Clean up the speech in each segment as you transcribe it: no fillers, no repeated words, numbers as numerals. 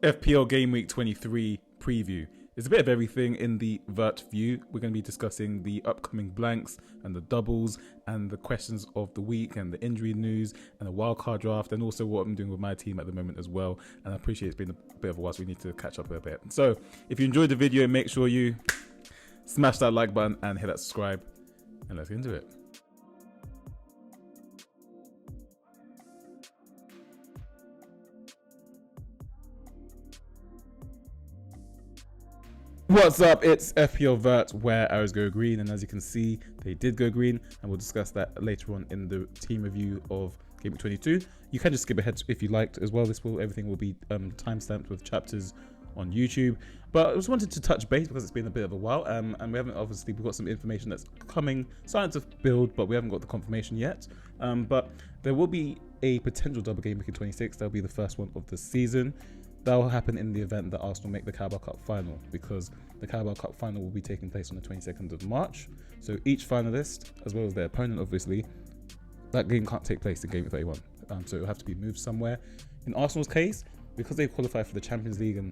FPL Game Week 23 preview. There's a bit of everything in the Vert view. We're going to be discussing the upcoming blanks and the doubles and the questions of the week and the injury news and the wildcard draft and also what I'm doing with my team at the moment as well. And I appreciate it's been a bit of a while, so we need to catch up a bit. So if you enjoyed the video, make sure you smash that like button and hit that subscribe, and let's get into it. What's up? It's FPL Vert, where arrows go green, and as you can see, they did go green, and we'll discuss that later on in the team review of Game Week 22. You can just skip ahead if you liked as well. Everything will be timestamped with chapters on YouTube. But I just wanted to touch base because it's been a bit of a while, and we've got some information that's coming, starting to build, but we haven't got the confirmation yet. But there will be a potential double game week in 26. That'll be the first one of the season. That will happen in the event that Arsenal make the Carabao Cup final, because the Carabao Cup final will be taking place on the 22nd of March. So each finalist, as well as their opponent, obviously, that game can't take place in Game Week 31. So it will have to be moved somewhere. In Arsenal's case, because they qualify for the Champions League, and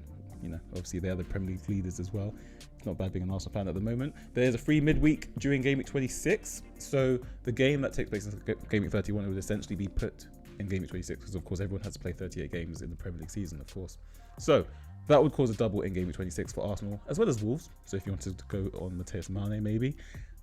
obviously they are the Premier League leaders as well. It's not bad being an Arsenal fan at the moment. There's a free midweek during Game Week 26. So the game that takes place in Game Week 31 would essentially be put in Game Week 26, because of course everyone has to play 38 games in the Premier League season, of course. So that would cause a double in Game Week 26 for Arsenal, as well as Wolves. So if you wanted to go on Mateus Mane, maybe.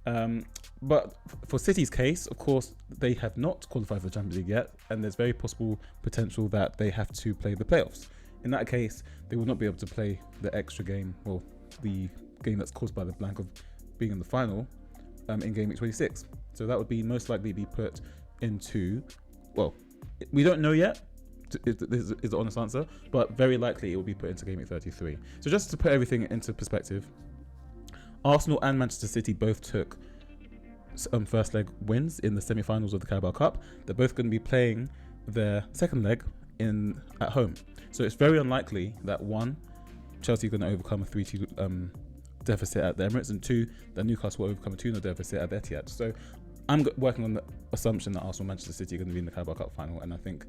But for City's case, of course, they have not qualified for the Champions League yet, and there's very possible potential that they have to play the playoffs. In that case, they will not be able to play the extra game, or the game that's caused by the blank of being in the final, in Game Week 26. So that would be most likely be put into, well, we don't know yet, is the honest answer, but very likely it will be put into Game Week 33. So just to put everything into perspective, Arsenal and Manchester City both took first leg wins in the semi-finals of the Carabao Cup. They're both going to be playing their second leg at home. So it's very unlikely that one, Chelsea are going to overcome a 3-2 deficit at the Emirates, and two, that Newcastle will overcome a 2-0 deficit at the Etihad. So I'm working on the assumption that Arsenal and Manchester City are going to be in the Carabao Cup final, and I think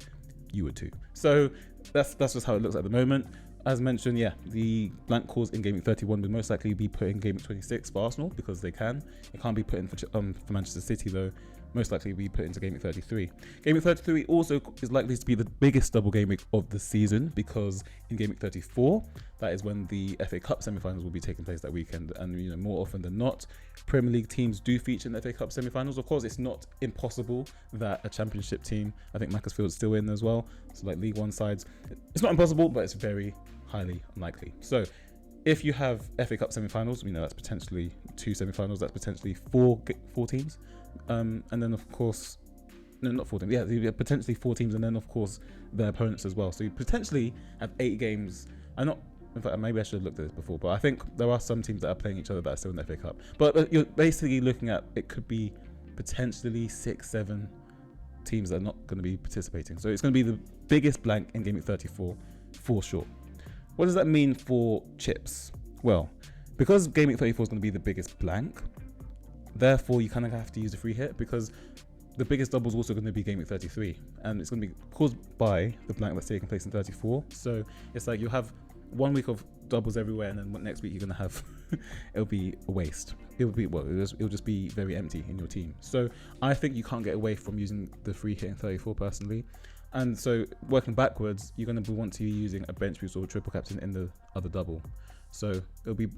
you would too. So that's just how it looks at the moment. As mentioned, yeah, the blank cause in Game Week 31 would most likely be put in Game Week 26 for Arsenal, because they can. It can't be put in for Manchester City, though. Most likely be put into Game Week 33. Game Week 33 also is likely to be the biggest double game week of the season, because in Game Week 34, that is when the FA Cup semi-finals will be taking place that weekend. And more often than not, Premier League teams do feature in the FA Cup semi-finals. Of course, it's not impossible that a Championship team, I think Macclesfield's still in as well, so like League One sides, it's not impossible, but it's very highly unlikely. So if you have FA Cup semi-finals, that's potentially 2 semi-finals, that's potentially four teams. And then of course, no, not 4 teams. Yeah, potentially 4 teams, and then of course their opponents as well. So you potentially have 8 games. In fact, maybe I should have looked at this before, but I think there are some teams that are playing each other that are still in the FA Cup. But you're basically looking at, it could be potentially 6-7 teams that are not going to be participating. So it's going to be the biggest blank in Game Week 34 for sure. What does that mean for chips? Well, because Game Week 34 is going to be the biggest blank, therefore you kind of have to use a free hit, because the biggest double is also going to be Game Week 33, and it's going to be caused by the blank that's taking place in 34. So it's like you'll have 1 week of doubles everywhere, and then next week you're going to have it'll be a waste. It'll just be very empty in your team. So I think you can't get away from using the free hit in 34 personally. And so working backwards, you're going to want to be using a bench boost or a triple captain in the other double. So it'll be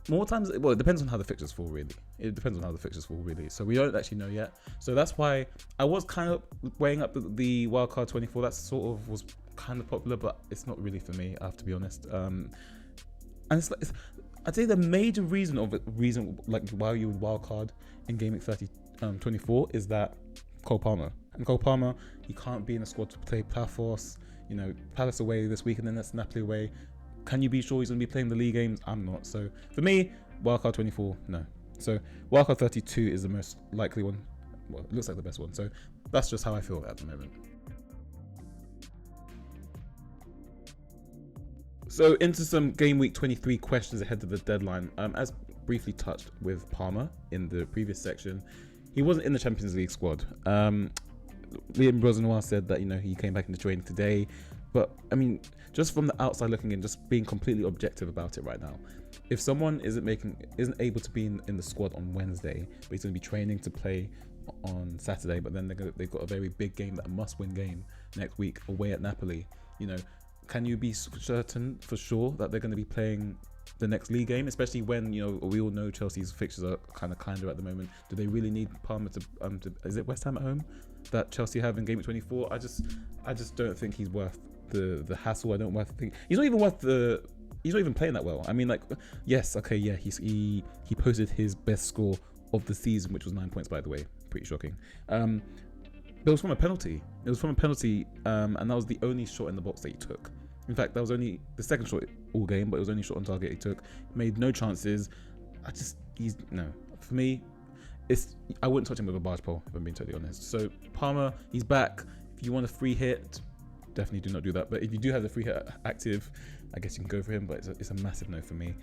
more times. Well, it depends on how the fixtures fall, really. So we don't actually know yet. So that's why I was kind of weighing up the wildcard 24. That sort of was kind of popular, but it's not really for me, I have to be honest. And I'd say the major reason like why you would wildcard in Game Week 24 is that Cole Palmer. And Cole Palmer, he can't be in a squad to play Paphos, Palace away this week, and then that's Napoli away. Can you be sure he's going to be playing the league games? I'm not. So for me, wildcard 24, no. So wildcard 32 is the most likely one. Well, it looks like the best one. So that's just how I feel at the moment. So into some Game Week 23 questions ahead of the deadline. As briefly touched with Palmer in the previous section, he wasn't in the Champions League squad. Liam Brosenoir said that he came back into training today. But I mean, just from the outside looking in, just being completely objective about it right now, if someone isn't able to be in the squad on Wednesday, but he's going to be training to play on Saturday, but then they've got a very big game, that must-win game next week away at Napoli, you know, can you be certain for sure that they're going to be playing the next league game, especially when, you know, we all know Chelsea's fixtures are kind of kinder at the moment? Do they really need Palmer to is it West Ham at home that Chelsea have in game week 24? I just don't think he's worth the hassle. I don't think he's not even playing that well. I mean, like, yes, okay, yeah, he posted his best score of the season, which was 9 points, by the way, pretty shocking. But it was from a penalty. And that was the only shot in the box that he took. In fact, that was only the second shot all game, but it was only shot on target he took. Made no chances. For me, I wouldn't touch him with a barge pole, if I'm being totally honest. So Palmer, he's back. If you want a free hit, definitely do not do that. But if you do have the free hit active, I guess you can go for him, but it's a massive no for me.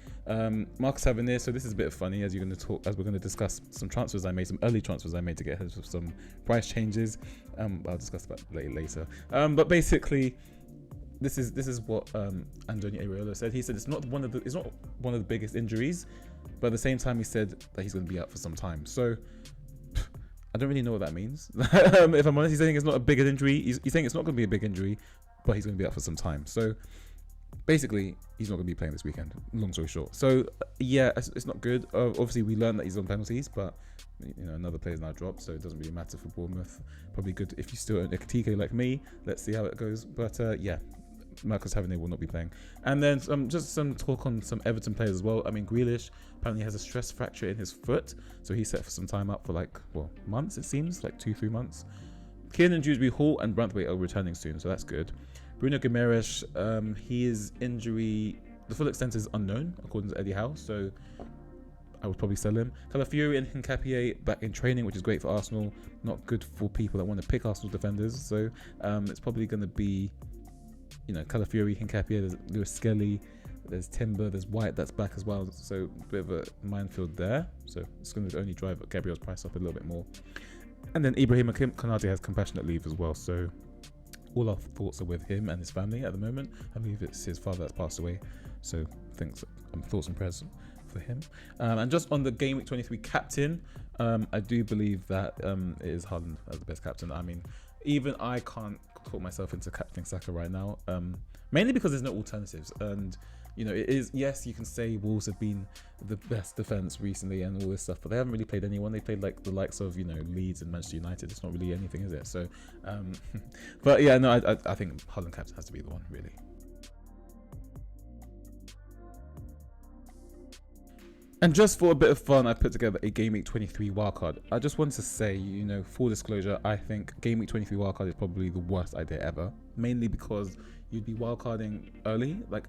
Marcus Tavernier, so this is a bit funny as we're going to discuss some transfers I made, some early transfers I made to get ahead of some price changes. I'll discuss that later. But basically, this is what Andoni Areola said. He said it's not one of the biggest injuries, but at the same time he said that he's going to be out for some time. So I don't really know what that means. If I'm honest, he's saying it's not a big injury. He's saying it's not going to be a big injury, but he's going to be out for some time. So basically, he's not going to be playing this weekend, long story short. So yeah, it's not good. Obviously, we learned that he's on penalties, but you know, another player's now dropped, so it doesn't really matter for Bournemouth. Probably good if you still own a TK like me. Let's see how it goes. But yeah, Marcus Tavernier will not be playing. And then just some talk on some Everton players as well. I mean, Grealish apparently has a stress fracture in his foot, so he's set for some time out for months, it seems, like 2-3 months. Kiernan Dewsbury-Hall and Branthwaite are returning soon, so that's good. Bruno Guimaraes, his injury, the full extent is unknown, according to Eddie Howe, so I would probably sell him. Calafiori and Hincapié back in training, which is great for Arsenal. Not good for people that want to pick Arsenal defenders, so it's probably going to be, you know, Calafiori, Hincapié, there's Lewis Skelly, there's Timber, there's White that's back as well, so a bit of a minefield there. So it's going to only drive Gabriel's price up a little bit more. And then Ibrahim Konate has compassionate leave as well, so all our thoughts are with him and his family at the moment. I believe it's his father that's passed away, so thoughts and prayers for him. And just on the game week 23 captain, I do believe that it is Haaland as the best captain. I mean, even I can't talk myself into captaining Saka right now, mainly because there's no alternatives. And you know, it is, yes, you can say Wolves have been the best defense recently and all this stuff, but they haven't really played anyone. They played like the likes of, you know, Leeds and Manchester United. It's not really anything, is it? So but yeah, no, I think Haaland captain has to be the one, really. And just for a bit of fun, I put together a Game Week 23 wildcard. I just wanted to say, you know, full disclosure, I think Game Week 23 wildcard is probably the worst idea ever. Mainly because you'd be wildcarding early. Like,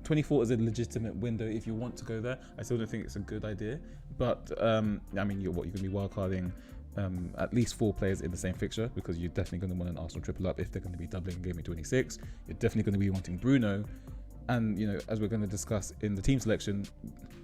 24 is a legitimate window if you want to go there. I still don't think it's a good idea. But, I mean, you're going to be wildcarding at least 4 players in the same fixture, because you're definitely going to want an Arsenal triple up if they're going to be doubling Game Week 26. You're definitely going to be wanting Bruno. And, you know, as we're going to discuss in the team selection,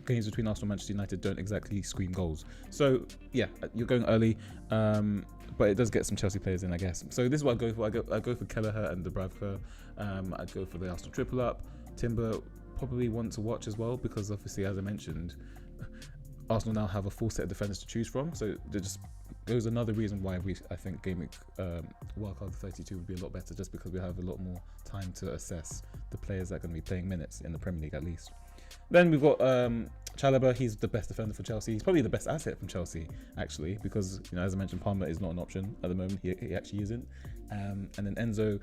games between Arsenal and Manchester United don't exactly scream goals. So, yeah, you're going early, but it does get some Chelsea players in, I guess. So this is what I go for. I go for Kelleher and Dubravka. I'd go for the Arsenal triple up. Timber, probably one to watch as well, because obviously, as I mentioned, Arsenal now have a full set of defenders to choose from. So there just goes another reason why I think Game Week Wildcard 32 would be a lot better, just because we have a lot more time to assess the players that are going to be playing minutes in the Premier League at least. Then we've got Chalobah. He's the best defender for Chelsea. He's probably the best asset from Chelsea, actually, because, you know, as I mentioned, Palmer is not an option at the moment. He actually isn't. And then Enzo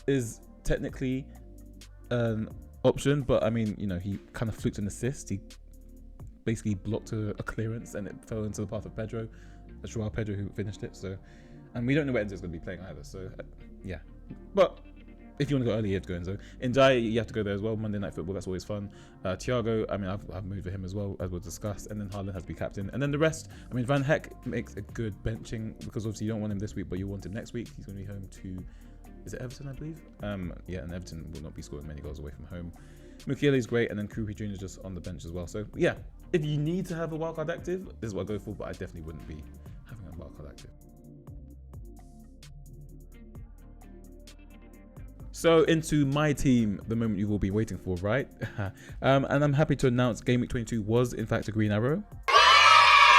is technically an option, but I mean, you know, he kind of fluked an assist. He basically blocked a clearance and it fell into the path of Pedro, Joao Pedro, who finished it. So, and we don't know where Enzo's going to be playing either. So, yeah. But if you want to go early, you have to go Enzo. Njai, you have to go there as well. Monday Night Football, that's always fun. Thiago, I mean, I've moved for him as well, as we'll discuss. And then Haaland has to be captain. And then the rest, I mean, Van Heck makes a good benching, because obviously you don't want him this week, but you want him next week. He's going to be home to, is it Everton, I believe? Yeah, and Everton will not be scoring many goals away from home. Mukiele is great, and then Krupi Jr. is just on the bench as well. So, yeah, if you need to have a wildcard active, this is what I go for, but I definitely wouldn't be having a wildcard active. So into my team, the moment you've all been waiting for, right? And I'm happy to announce Game Week 22 was in fact a green arrow.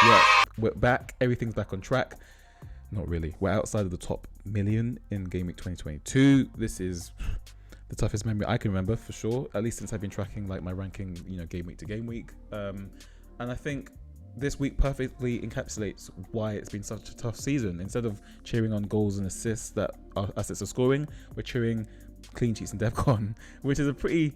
Yeah, we're back. Everything's back on track. Not really. We're outside of the top million in Game Week 2022. This is the toughest memory I can remember for sure, at least since I've been tracking like my ranking, game week to game week. And I think this week perfectly encapsulates why it's been such a tough season. Instead of cheering on goals and assists that our assets are scoring, we're cheering clean sheets and DevCon, which is a pretty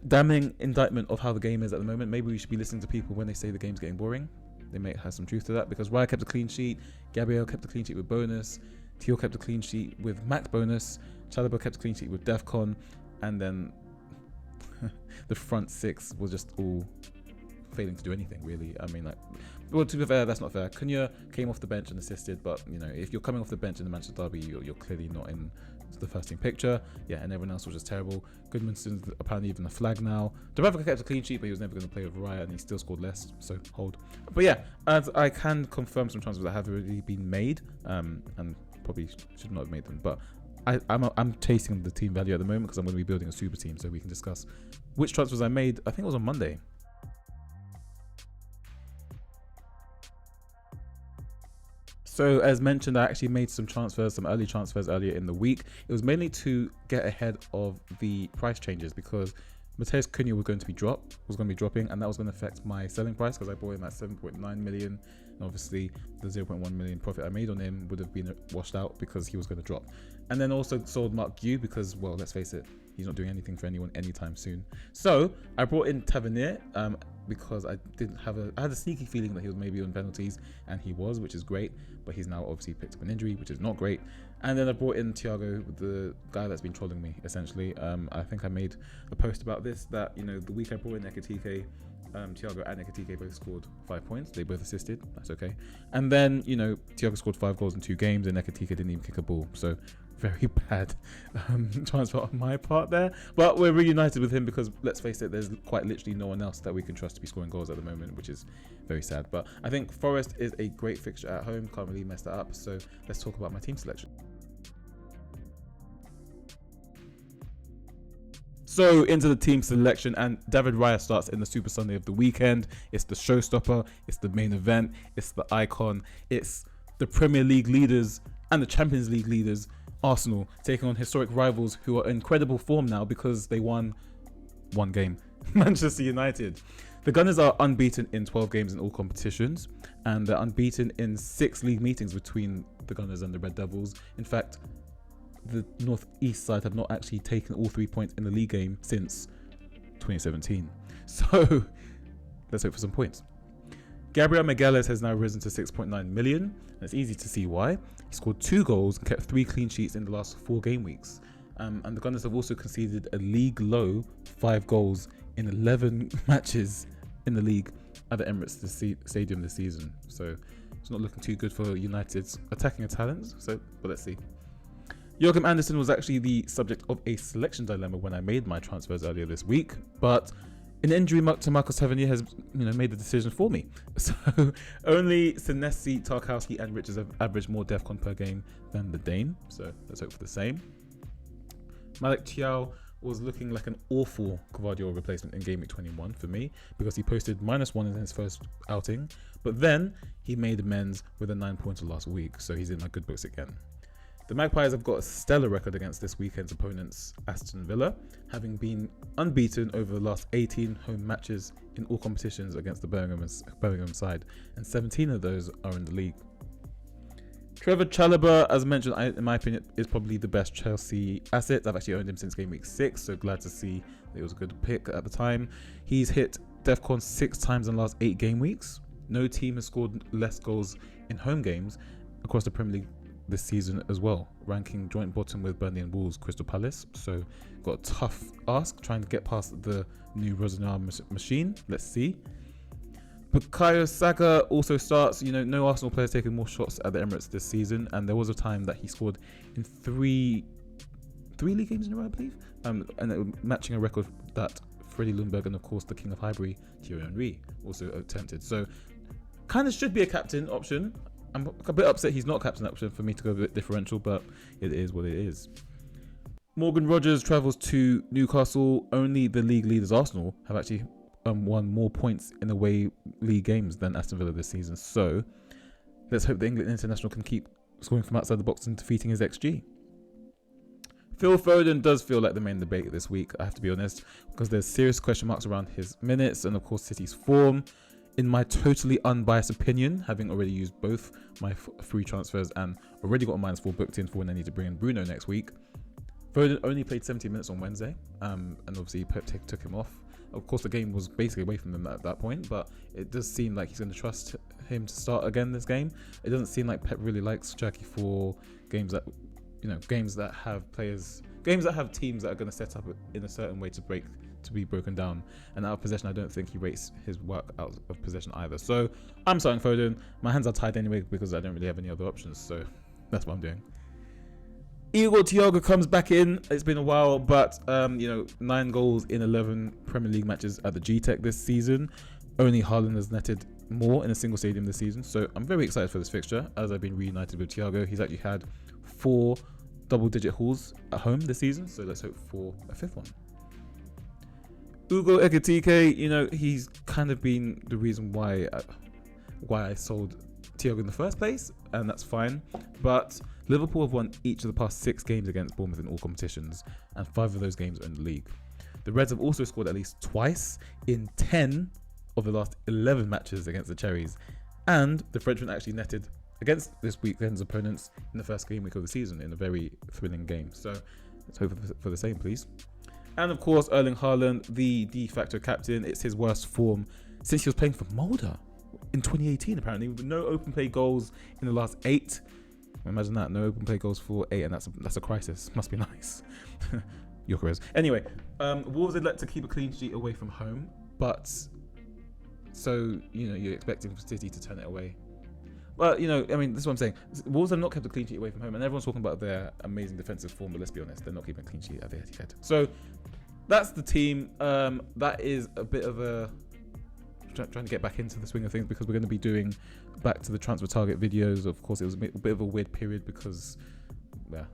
damning indictment of how the game is at the moment. Maybe we should be listening to people when they say the game's getting boring. They may have some truth to that, because Raya kept a clean sheet, Gabriel kept a clean sheet with bonus, Teal kept a clean sheet with max bonus, Chalobah kept a clean sheet with DEFCON, and then the front six was just all failing to do anything really. I mean, well, to be fair, that's not fair. Cunha came off the bench and assisted, but if you're coming off the bench in the Manchester derby, you're clearly not in the first team picture. And everyone else was just terrible. Goodmanson's apparently even a flag now. Dubravka kept a clean sheet, but he was never going to play with Raya, and he still scored less, so hold. But as I can confirm some transfers that have already been made, and probably should not have made them, but I'm tasting the team value at the moment because I'm going to be building a super team, so we can discuss which transfers I made. I think it was on Monday. So as mentioned, I actually made some early transfers earlier in the week. It was mainly to get ahead of the price changes, because Matheus Cunha was going to be dropping, and that was going to affect my selling price because I bought him at 7.9 million. And obviously the 0.1 million profit I made on him would have been washed out because he was going to drop. And then also sold Mark Gu because, well, let's face it, he's not doing anything for anyone anytime soon. So I brought in Tavernier because I had a sneaky feeling that he was maybe on penalties, and he was, which is great, but he's now obviously picked up an injury, which is not great. And then I brought in Thiago, the guy that's been trolling me essentially. I think I made a post about this, that the week I brought in Ekitike, Thiago and Ekitike both scored 5 points. They both assisted. That's okay. And then Thiago scored 5 goals in 2 games, and Ekitike didn't even kick a ball. So very bad transfer on my part there. But we're reunited with him because, let's face it, there's quite literally no one else that we can trust to be scoring goals at the moment, which is very sad. But I think Forest is a great fixture at home. Can't really mess that up. So let's talk about my team selection. So into the team selection, and David Raya starts in the Super Sunday of the weekend. It's the showstopper, it's the main event, it's the icon, it's the Premier League leaders and the Champions League leaders, Arsenal, taking on historic rivals who are in incredible form now because they won one game, Manchester United. The Gunners are unbeaten in 12 games in all competitions, and they're unbeaten in 6 league meetings between the Gunners and the Red Devils. In fact, the northeast side have not actually taken all 3 points in the league game since 2017. So let's hope for some points. Gabriel Magalhaes has now risen to 6.9 million, and it's easy to see why. He scored 2 goals and kept 3 clean sheets in the last 4 game weeks. And the Gunners have also conceded a league low 5 goals in 11 matches in the league at the Emirates Stadium this season. So it's not looking too good for United's attacking talents. But let's see. Joachim Andersen was actually the subject of a selection dilemma when I made my transfers earlier this week, but an injury to Marcus Tavernier has made the decision for me. So only Senesi, Tarkowski and Richards have averaged more DEFCON per game than the Dane, so let's hope for the same. Malik Thiaw was looking like an awful gvardiol replacement in Game Week 21 for me, because he posted -1 in his first outing, but then he made amends with a 9-pointer last week, so he's in my good books again. The Magpies have got a stellar record against this weekend's opponents, Aston Villa, having been unbeaten over the last 18 home matches in all competitions against the Birmingham side, and 17 of those are in the league. Trevor Chalobah, as mentioned, in my opinion, is probably the best Chelsea asset. I've actually owned him since Game Week 6, so glad to see that it was a good pick at the time. He's hit DEFCON 6 times in the last 8 game weeks. No team has scored less goals in home games across the Premier League this season as well, ranking joint bottom with Burnley and Wolves, Crystal Palace. So got a tough ask trying to get past the new Rosenau machine. Let's see. Bukayo Saka also starts. No Arsenal players taking more shots at the Emirates this season, and there was a time that he scored in three league games in a row, I believe, and matching a record that Freddie Ljungberg and of course the King of Highbury, Thierry Henry, also attempted. So kind of should be a captain option. I'm a bit upset he's not captain option for me to go a bit differential, but it is what it is. Morgan Rogers travels to Newcastle. Only the league leaders Arsenal have actually won more points in away league games than Aston Villa this season. So let's hope the England international can keep scoring from outside the box and defeating his XG. Phil Foden does feel like the main debate this week, I have to be honest, because there's serious question marks around his minutes and of course City's form. In my totally unbiased opinion, having already used both my free transfers and already got a -4 booked in for when I need to bring in Bruno next week, Foden only played 70 minutes on Wednesday, and obviously Pep took him off. Of course, the game was basically away from him at that point, but it does seem like he's going to trust him to start again this game. It doesn't seem like Pep really likes Cherki for games that, games that have teams that are going to set up in a certain way to be broken down. And out of possession, I don't think he rates his work out of possession either. So I'm starting Foden. My hands are tied anyway because I don't really have any other options. So that's what I'm doing. Igor Thiago comes back in. It's been a while, but 9 goals in 11 Premier League matches at the G-Tech this season. Only Haaland has netted more in a single stadium this season, so I'm very excited for this fixture as I've been reunited with Thiago. He's actually had 4 double-digit hauls at home this season, so let's hope for a 5th one. Ugo Ekitike, he's kind of been the reason why I sold Thiago in the first place, and that's fine. But Liverpool have won each of the past 6 games against Bournemouth in all competitions, and 5 of those games are in the league. The Reds have also scored at least twice in 10 of the last 11 matches against the Cherries, and the Frenchman actually netted against this weekend's opponents in the first game week of the season in a very thrilling game. So let's hope for the same, please. And of course, Erling Haaland, the de facto captain. It's his worst form since he was playing for Molde in 2018, apparently, with no open play goals in the last 8. Imagine that, no open play goals for 8, and that's a crisis. Must be nice. Your careers. Anyway, Wolves would like to keep a clean sheet away from home, but so you're expecting City to turn it away. Well, this is what I'm saying. Wolves have not kept a clean sheet away from home, and everyone's talking about their amazing defensive form, but let's be honest, they're not keeping a clean sheet at the Etihad. So that's the team. That is a bit of a trying to get back into the swing of things because we're going to be doing back to the transfer target videos. Of course, it was a bit of a weird period because I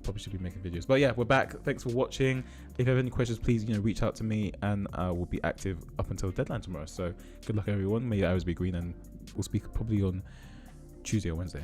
probably should be making videos. But yeah, we're back. Thanks for watching. If you have any questions, please reach out to me, and I will be active up until deadline tomorrow. So good luck, everyone. May your hours be green, and we'll speak probably on Tuesday or Wednesday.